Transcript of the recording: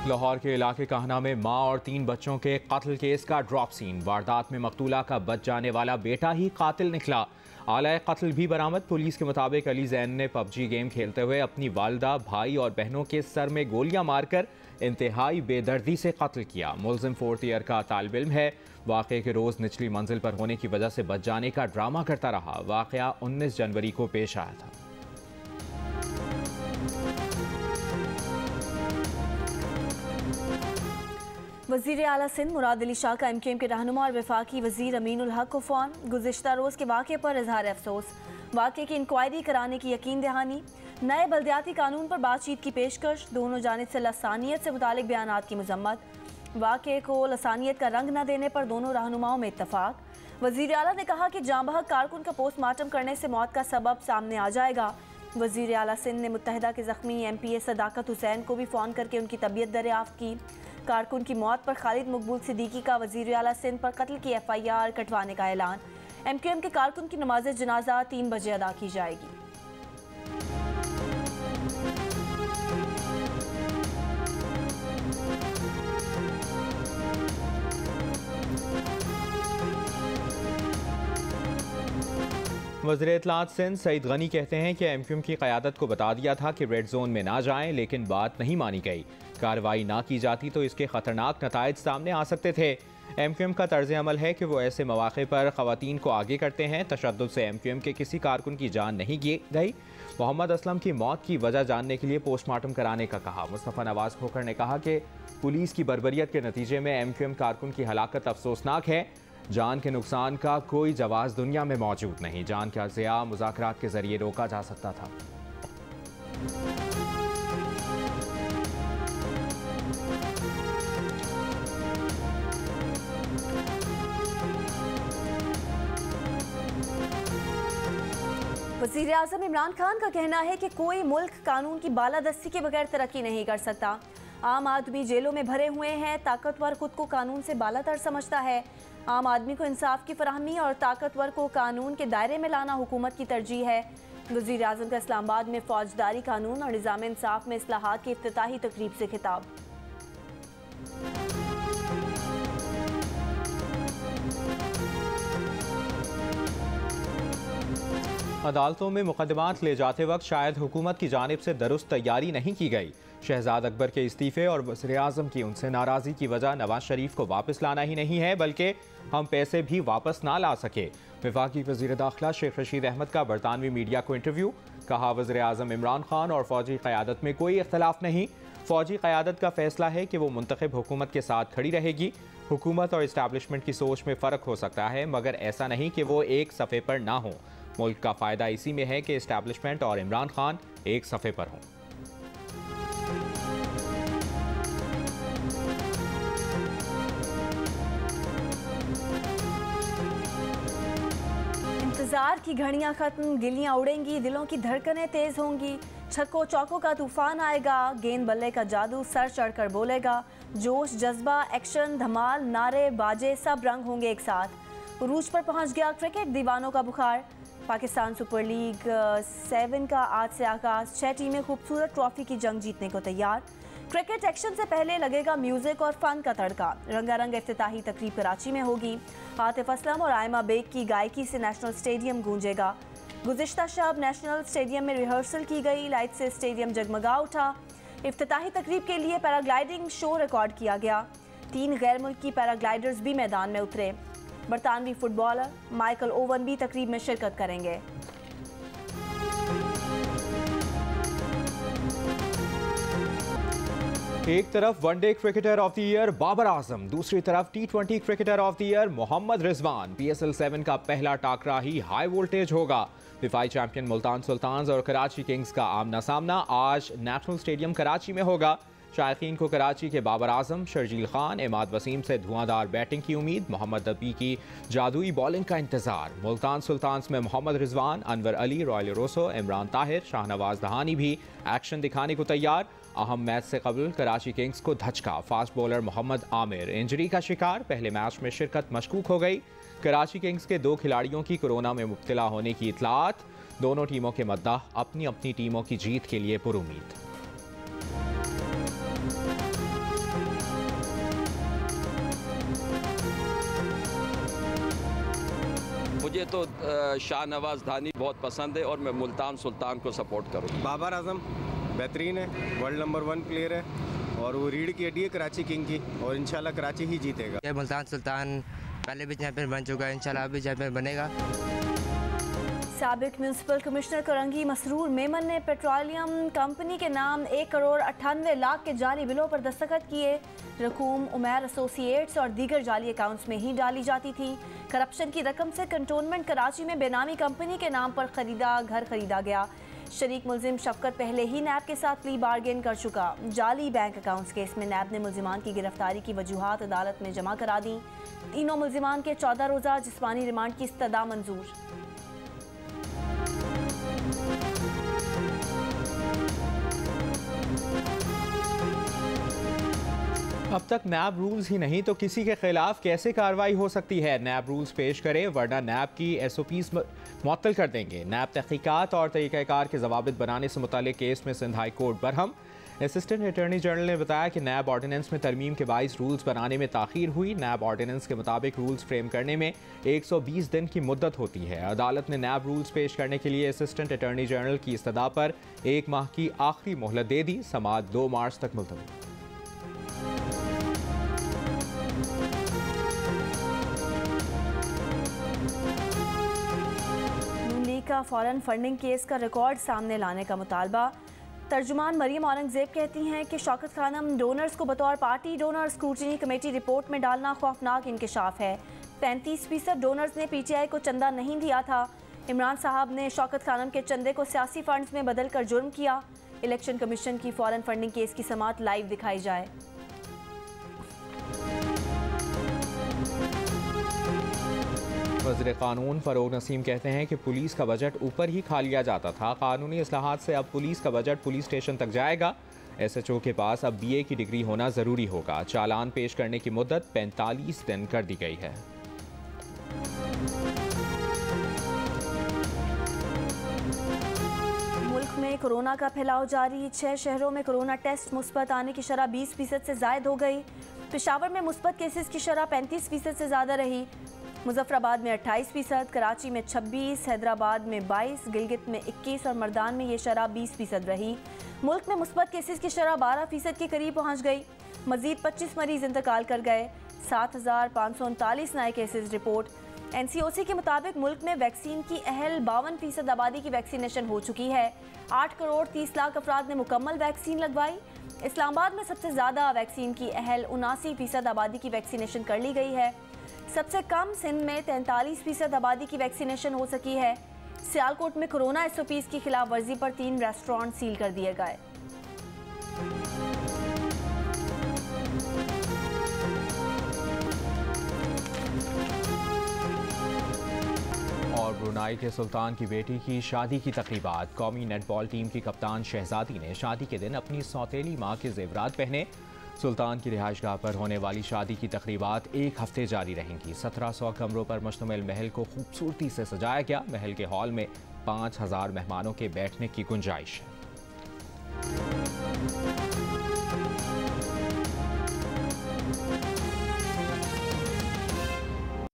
लाहौर के इलाके काहना में मां और 3 बच्चों के कत्ल केस का ड्रॉप सीन। वारदात में मकतूला का बच जाने वाला बेटा ही कातिल निकला। आला कत्ल भी बरामद। पुलिस के मुताबिक अली जैन ने पबजी गेम खेलते हुए अपनी वालदा, भाई और बहनों के सर में गोलियां मारकर इंतहाई बेदर्दी से कत्ल किया। मुलजिम 4th ईयर का तालिब इल्म है। वाक़े के रोज़ निचली मंजिल पर होने की वजह से बच जाने का ड्रामा करता रहा। वाक़या 19 जनवरी को पेश आया था। वज़ीर आला सिंध मुराद अली शाह का MQM के रहनुमा और वफाकी वज़ीर अमीनुल हक को फ़ोन। गुज़िश्ता रोज़ के वाक़े पर इज़हार अफसोस। वाक़े की इंक्वायरी कराने की यकीन दहानी। नए बल्दियाती कानून पर बातचीत की पेशकश। दोनों जानिब से लसानियत से मुतालिक बयानात की मज़म्मत। वाक़े को लसानियत का रंग न देने पर दोनों रहनुमाओं में इत्तफाक। वज़ीर आला ने कहा कि जांबहक कारकुन का पोस्टमार्टम करने से मौत का सबब सामने आ जाएगा। वज़ीर आला सिंध ने मुत्तहिदा के ज़ख्मी MPA सदाकत हुसैन को भी फ़ोन करके उनकी तबीयत दरियाफ्त की। कारकुन की मौत पर खालिद मकबूल सिद्दीकी का वज़ीर आला सिंध पर कत्ल की FIR कटवाने का ऐलान। MQM के कारकुन की नमाज जनाजा 3 बजे अदा की जाएगी। वज़ीर इत्तलात सिंध सईद गनी कहते हैं कि MQM की क़यादत को बता दिया था कि रेड जोन में ना जाएं, लेकिन बात नहीं मानी गई। कार्रवाई ना की जाती तो इसके ख़तरनाक नताइज सामने आ सकते थे। MQM का तर्ज अमल है कि वो ऐसे मौक़े पर ख़वातीन को आगे करते हैं। तशद्दुद से MQM के किसी कारकुन की जान नहीं गई। मोहम्मद असलम की मौत की वजह जानने के लिए पोस्टमार्टम कराने का कहा। मुस्तफ़ा नवाज खोखर ने कहा कि पुलिस की बर्बरियत के नतीजे में MQM कारकुन की हलाकत अफसोसनाक है। जान के नुकसान का कोई जवाज़ दुनिया में मौजूद नहीं। जान का ज़िया मुज़ाकरात के ज़रिए रोका जा सकता था। वज़ीर आज़म इमरान खान का कहना है कि कोई मुल्क कानून की बालादस्ती के बगैर तरक्की नहीं कर सकता। आम आदमी जेलों में भरे हुए हैं, ताकतवर खुद को कानून से बालातर समझता है। आम आदमी को इंसाफ की फराहमी और ताकतवर को कानून के दायरे में लाना हुकूमत की तरजीह है। वज़ीर आज़म का इस्लामाबाद में फौजदारी कानून और निज़ाम इंसाफ में इस्लाहात की इफ्तिताही तकरीब से खिताब। अदालतों में मुकदमात ले जाते वक्त शायद हुकूमत की जानिब से दुरुस्त तैयारी नहीं की गई। शहजाद अकबर के इस्तीफ़े और वज़ीर आज़म की उनसे नाराज़गी की वजह नवाज शरीफ को वापस लाना ही नहीं है, बल्कि हम पैसे भी वापस ना ला सके। वफाकी वज़ीर दाखिला शेख रशीद अहमद का बरतानवी मीडिया को इंटरव्यू। कहा, वज़ीर आज़म इमरान खान और फ़ौजी क़यादत में कोई इख्तलाफ नहीं। फ़ौजी क़यादत का फ़ैसला है कि वो मुंतखब हुकूमत के साथ खड़ी रहेगी। हुकूमत और इस्टेब्लिशमेंट की सोच में फ़र्क हो सकता है, मगर ऐसा नहीं कि वो एक सफ़े पर ना हो। मुल्क का फ़ायदा इसी में है कि इस्टेब्लिशमेंट और इमरान खान एक सफ़े पर हों। इंतजार की घड़ियां खत्म, गिलियां उड़ेंगी, दिलों की धड़कनें तेज होंगी। छक्कों चौकों का तूफान आएगा, गेंद बल्ले का जादू सर चढ़कर बोलेगा। जोश, जज्बा, एक्शन, धमाल, नारे, बाजे सब रंग होंगे एक साथ। उरूज पर पहुंच गया क्रिकेट दीवानों का बुखार। पाकिस्तान सुपर लीग 7 का आज से आगाज। 6 टीमें खूबसूरत ट्रॉफी की जंग जीतने को तैयार। क्रिकेट एक्शन से पहले लगेगा म्यूजिक और फन का तड़का। रंगारंग इफ्तिताही तकरीब कराची में होगी। आतिफ असलम और आयमा बेग की गायकी से नेशनल स्टेडियम गूंजेगा। गुज़िश्ता शब नेशनल स्टेडियम में रिहर्सल की गई। लाइट से स्टेडियम जगमगा उठा। इफ्तिताही तकरीब के लिए पैराग्लाइडिंग शो रिकॉर्ड किया गया। 3 गैर मुल्की पैराग्लाइडर्स भी मैदान में उतरे। बरतानवी फुटबॉलर माइकल ओवन भी तकरीब में शिरकत करेंगे। एक तरफ one day cricketer of the year Babar Azam, दूसरी तरफ T20 cricketer of the year Mohammad Rizwan. PSL 7 का पहला टाकरा ही हाई वोल्टेज होगा। दिफाई चैंपियन मुल्तान सुल्तान्स और कराची किंग्स का आमना सामना आज नेशनल स्टेडियम कराची में होगा। शायकीन को कराची के बाबर आजम, शर्जील खान, इमाद वसीम से धुआंधार बैटिंग की उम्मीद। मोहम्मद नबी की जादुई बॉलिंग का इंतजार। मुल्तान सुल्तान्स में मोहम्मद रिजवान, अनवर अली, रॉयल रोसो, इमरान ताहिर, शाहनवाज दहानी भी एक्शन दिखाने को तैयार। अहम मैच से कबल कराची किंग्स को धचका। Fast bowler Mohammad Amir injury का शिकार, पहले मैच में शिरकत मशकूक हो गई। कराची किंग्स के 2 खिलाड़ियों की कोरोना में मुब्तला होने की इतलात। दोनों टीमों के मद्दाह अपनी अपनी टीमों की जीत के लिए पुरुमीद। मुझे तो शाहनवाज धानी बहुत पसंद है और मैं मुल्तान सुल्तान को सपोर्ट करूँ। बाबर आजम बेहतरीन है, वर्ल्ड नंबर 1 प्लेयर है और वो रीढ़ की हड्डी है कराची किंग की और इंशाल्लाह कराची ही जीतेगा। ये मुल्तान सुल्तान पहले भी चैंपियन बन चुका है, इंशाल्लाह अभी चैंपियन बनेगा। साबिक म्यूनसिपल कमिश्नर करंगी मसरूर मेमन ने पेट्रोलियम कंपनी के नाम 1 करोड़ 98 लाख के जाली बिलों पर दस्तखत किए। रकूम उमैर एसोसिएट्स और दीगर जाली अकाउंट्स में ही डाली जाती थी। करप्शन की रकम से कंटोनमेंट कराची में बेनामी कंपनी के नाम पर घर खरीदा गया। शरीक मुलजिम शफकत पहले ही नैब के साथ प्ली बार्गेन कर चुका। जाली बैंक अकाउंट्स केस में नैब ने मुलजिमान की गिरफ्तारी की वजूहात अदालत में जमा करा दी। तीनों मुलजिमान के 14 रोज़ा जिस्मानी रिमांड की इस्तदा मंजूर। अब तक नैब रूल्स ही नहीं तो किसी के खिलाफ कैसे कार्रवाई हो सकती है? नैब रूल्स पेश करें वरना नैब की SOPs मुअत्तल कर देंगे। नैब तहकीकात और तरीक़ाकार के ज़वाबित बनाने से मुताल्लिक़ केस में Sindh high court Barham. Assistant attorney general ने बताया कि नैब ऑर्डिनेंस में तरमीम के बाइस रूल्स बनाने में ताख़ीर हुई। नैब ऑर्डिनेंस के मुताबिक रूल्स फ्रेम करने में 120 दिन की मुद्दत होती है। अदालत ने नैब रूल्स पेश करने के लिए असिस्टेंट अटॉर्नी जनरल की इस्तदा पर 1 माह की आखिरी मोहलत दे दी। समाअत 2 मार्च तक मुलतवी। का फॉरेन फंडिंग केस का रिकॉर्ड सामने लाने का मुतालबा। तर्जुमान मरियम औरंगजेब कहती हैं कि शौकत खानम डोनर्स को बतौर party donor scrutiny committee report में डालना खौफनाक इंकशाफ है। 35% डोनर्स ने PTI को चंदा नहीं दिया था। इमरान साहब ने शौकत खानम के चंदे को सियासी फंड्स में बदल कर जुर्म किया। इलेक्शन कमीशन की फॉरेन फंडिंग केस की समाअत लाइव दिखाई जाए। वज़ीर क़ानून फ़रोग़ नसीम कहते हैं कि पुलिस का बजट ऊपर ही खा लिया जाता था। कानूनी इस्लाहात से अब पुलिस का बजट पुलिस स्टेशन तक जाएगा। SHO के पास अब BA की डिग्री होना ज़रूरी होगा। चालान पेश करने की मुद्दत 45 दिन कर दी गई है। मुल्क में कोरोना का फैलाव जारी। 6 शहरों में कोरोना टेस्ट मुस्बत आने की शरह 20% से ज़ायद हो गई। पेशावर में मुस्बत केसेस की शरह 35% से ज़्यादा रही। मुजफ्फराबाद में 28%, कराची में 26%, हैदराबाद में 22%, गिलगित में 21% और मर्दान में ये शरह 20% रही। मुल्क में मुस्बत केसेस की शरह 12% के करीब पहुँच गई। मजीद 25 मरीज इंतकाल कर गए। 7,539 नए केसेस रिपोर्ट। NCOC के मुताबिक मुल्क में वैक्सीन की अहल 52% आबादी की वैक्सीनेशन हो चुकी है। 8 करोड़ 30 लाख अफराद ने मुकम्मल वैक्सीन लगवाई। इस्लामाबाद में सबसे ज़्यादा वैक्सीन की अहल 79% आबादी की वैक्सीनेशन कर ली गई है। सबसे कम सिंध में 43% आबादी की वैक्सीनेशन हो सकी है। सियालकोट में कोरोना SOPs की खिलाफ वर्जी पर 3 रेस्टोरेंट सील कर दिए गए। और ब्रुनाई के सुल्तान की बेटी की शादी की तकरीबात। कौमी नेटबॉल टीम की कप्तान शहजादी ने शादी के दिन अपनी सौतेली माँ के जेवरात पहने। सुल्तान की रिहाइशगाह पर होने वाली शादी की तकरीबात 1 हफ्ते जारी रहेंगी। 1700 कमरों पर मुश्तमिल महल को खूबसूरती से सजाया गया। महल के हॉल में 5000 मेहमानों के बैठने की गुंजाइश है।